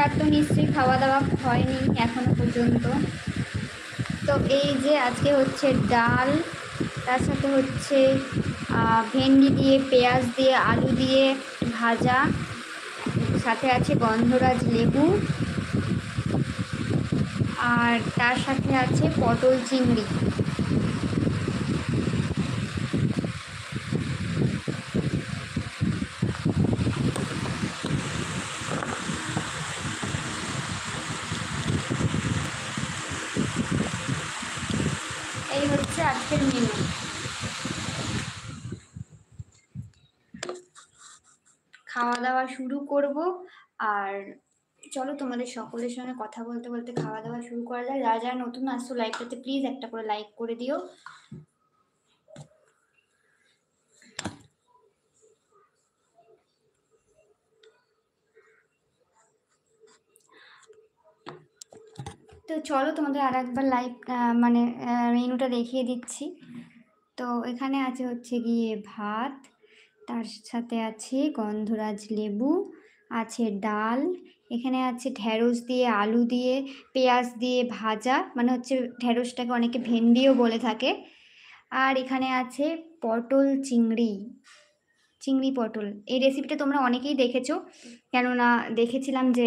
আর তো নিশ্চয়ই খাওয়া দাওয়া হয়নি এখনো পর্যন্ত। তো এই যে আজকে হচ্ছে ডাল, তার সাথে হচ্ছে ভেন্ডি দিয়ে, পেঁয়াজ দিয়ে, আলু দিয়ে ভাজা, সাথে আছে গন্ধরাজ লেবু, আর তার সাথে আছে পটল চিংড়ি। এই হচ্ছে আজকের মেনু। খাওয়া দাওয়া শুরু করব, আর চলো তোমাদের সকলের সঙ্গে কথা বলতে বলতে খাওয়া দাওয়া শুরু করা যায়। যারা যারা নতুন আসছো লাইভটাতে প্লিজ একটা করে লাইক করে দিও। তো চলো তোমাদের আর একবার লাইভ মানে মেনুটা দেখিয়ে দিচ্ছি। তো এখানে আছে হচ্ছে গিয়ে ভাত, তার সাথে আছে গন্ধরাজ লেবু, আছে ডাল, এখানে আছে ঢ্যাঁড়স দিয়ে, আলু দিয়ে, পেঁয়াজ দিয়ে ভাজা, মানে হচ্ছে ঢ্যাঁড়সটাকে অনেকে ভেন্ডিও বলে থাকে। আর এখানে আছে পটল চিংড়ি, চিংড়ি পটল। এই রেসিপিটা তোমরা অনেকেই দেখেছো, কেননা দেখেছিলাম যে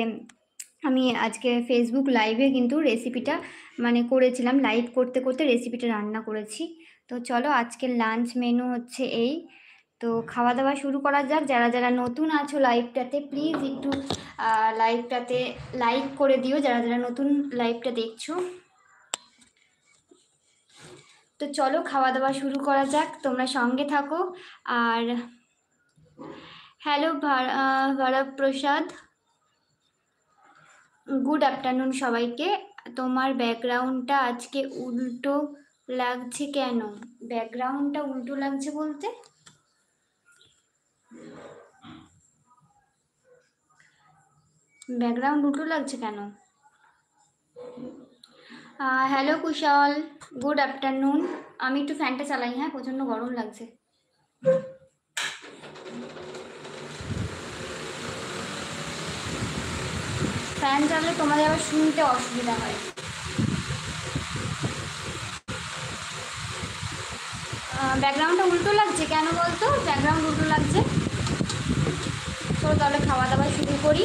আমি আজকে ফেসবুক লাইভে কিন্তু রেসিপিটা মানে করেছিলাম, লাইভ করতে করতে রেসিপিটা রান্না করেছি। তো চলো আজকের লাঞ্চ মেনু হচ্ছে এই। তো খাওয়া দাওয়া শুরু করা যাক। যারা যারা নতুন আছো লাইভটাতে প্লিজ একটু লাইভটাতে লাইক করে দিও, যারা যারা নতুন লাইভটা দেখছো। তো চলো খাওয়া দাওয়া শুরু করা যাক, তোমরা সঙ্গে থাকো। আর হ্যালো ভারপ্রসাদ, গুড আফটারনুন সবাইকে। তোমার ব্যাকগ্রাউন্ডটা আজকে উল্টো লাগছে কেন? ব্যাকগ্রাউন্ডটা উল্টো লাগছে বলতে? ব্যাকগ্রাউন্ড উল্টো লাগছে কেন? হ্যালো কুশল, গুড আফটারনুন। আমি একটু ফ্যানটা চালাই, হ্যাঁ প্রচণ্ড গরম লাগছে। ফ্যান চালালে তোমাদের আবার শুনতে অসুবিধা হয়। ব্যাকগ্রাউন্ডটা উল্টো লাগছে কেন বলতো? ব্যাকগ্রাউন্ড উল্টো লাগছে। তো তাহলে খাওয়া দাওয়া শুরু করি,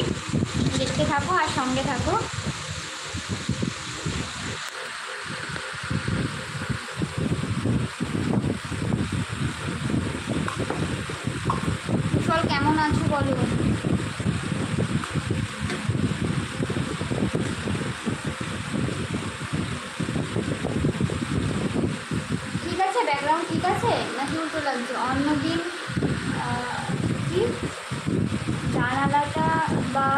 দেখতে থাকো আর সঙ্গে থাকো। কুশল কেমন আছো বলো? ঠিক আছে, ব্যাকগ্রাউন্ড ঠিক আছে নাকি উল্টো লাগছে? অন্যদিন কি জানালাটা বা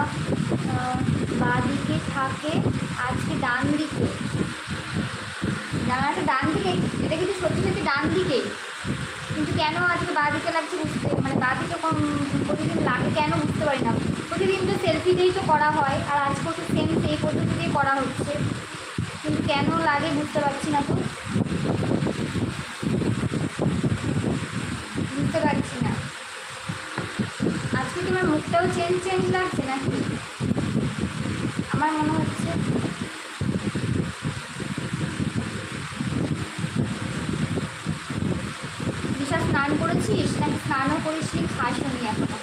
দিকে থাকে, আজকে ডান দিকে। জানালাটা ডান দিকে, এটা কিন্তু সত্যি সত্যি ডান দিকে, কিন্তু কেন আজকে দিকে লাগছে বুঝতে, মানে দিকে প্রতিদিন লাগে কেন বুঝতে পারি না। প্রতিদিন তো সেলফিতেই তো করা হয়, আর আজকেও তো সেম সেই পদ্ধতিতেই করা হচ্ছে, কিন্তু কেন লাগে বুঝতে পারছি না। তো বুঝতে পারছি না, আজকে তোমার মুখটাও চেঞ্জ চেঞ্জ লাগছে নাকি? আমার মনে হচ্ছে দিশা স্নান করেছিস নাকি স্নানও করিসনি, খাসনি এখনো?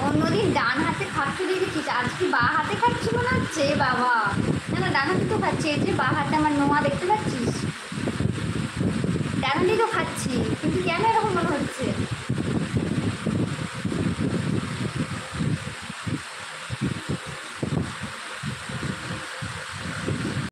অন্যদিন ডান হাতে খাচ্ছ দেখেছিস, আজকে বা হাতে খাচ্ছি মনে হচ্ছে। বাবা না না, ডান হাতে তো খাচ্ছি, এই যে বা হাতে আমার নোয়া দেখতে পাচ্ছিস, ডান হাতেই তো খাচ্ছি, কিন্তু কেন এরকম মনে হচ্ছে?